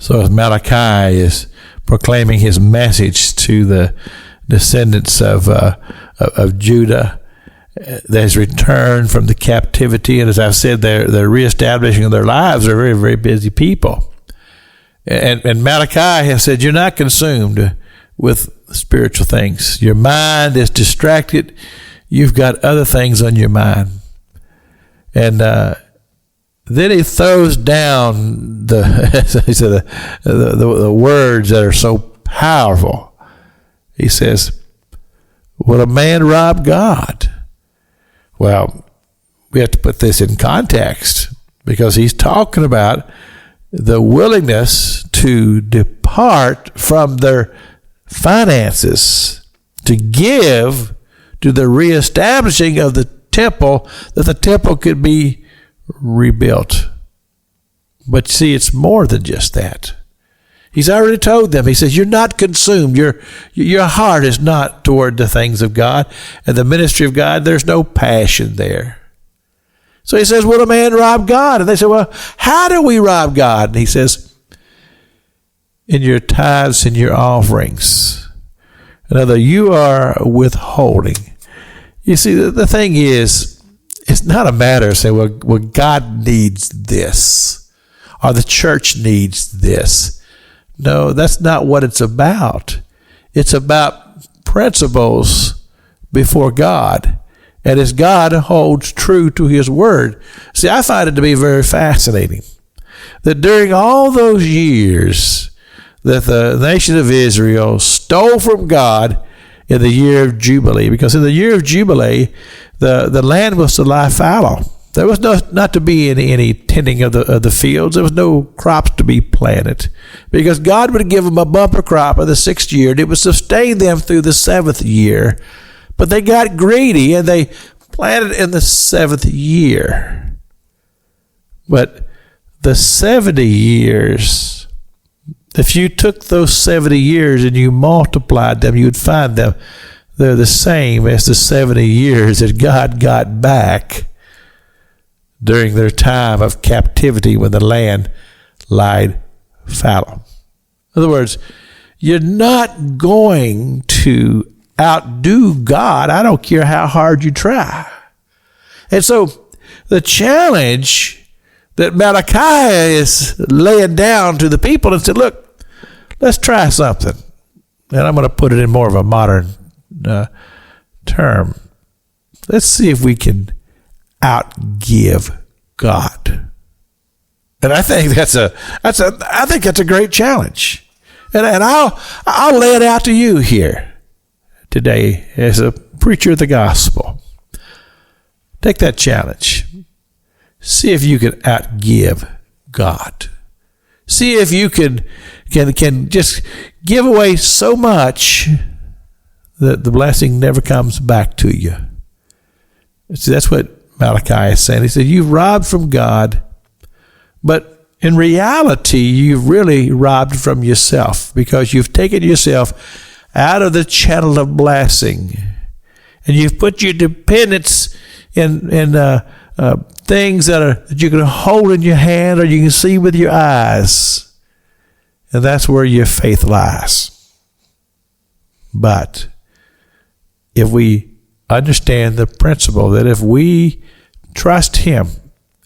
So as Malachi is proclaiming his message to the descendants of Judah that has returned from the captivity, and as I've said, they're reestablishing their lives. They're very, very busy people. And Malachi has said, you're not consumed with spiritual things. Your mind is distracted. You've got other things on your mind. And then he throws down the words that are so powerful. He says, "Will a man rob God?" Well, we have to put this in context, because he's talking about the willingness to depart from their finances to give to the reestablishing of the temple, that the temple could be rebuilt. But see, it's more than just that. He's already told them. He says, you're not consumed. Your heart is not toward the things of God and the ministry of God. There's no passion there. So he says, will a man rob God? And they say, well, how do we rob God? And he says, in your tithes and your offerings. In other words, you are withholding. You see, the thing is, it's not a matter of saying, well, God needs this, or the church needs this. No, that's not what it's about. It's about principles before God. And as God holds true to his word. See, I find it to be very fascinating that during all those years that the nation of Israel stole from God in the year of Jubilee, because in the year of Jubilee, the land was to lie fallow. There was not to be any tending of the fields. There was no crops to be planted, because God would give them a bumper crop in the 6th year, and it would sustain them through the 7th year. But they got greedy, and they planted in the 7th year. But the 70 years, if you took those 70 years and you multiplied them, you'd find them they're the same as the 70 years that God got back during their time of captivity when the land lied fallow. In other words, you're not going to outdo God. I don't care how hard you try. And so the challenge that Malachi is laying down to the people and said, look, let's try something. And I'm going to put it in more of a modern term. Let's see if we can outgive God. And I think that's a great challenge. And I'll lay it out to you here today as a preacher of the gospel. Take that challenge. See if you can outgive God. See if you can just give away so much that the blessing never comes back to you. See, that's what Malachi is saying. He said, you've robbed from God, but in reality, you've really robbed from yourself, because you've taken yourself out of the channel of blessing, and you've put your dependence in things that you can hold in your hand or you can see with your eyes, and that's where your faith lies. But if we understand the principle that if we trust him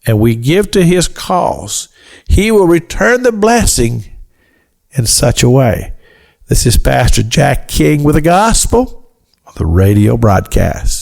and we give to his cause, he will return the blessing in such a way. This is Pastor Jack King with the gospel on the radio broadcast.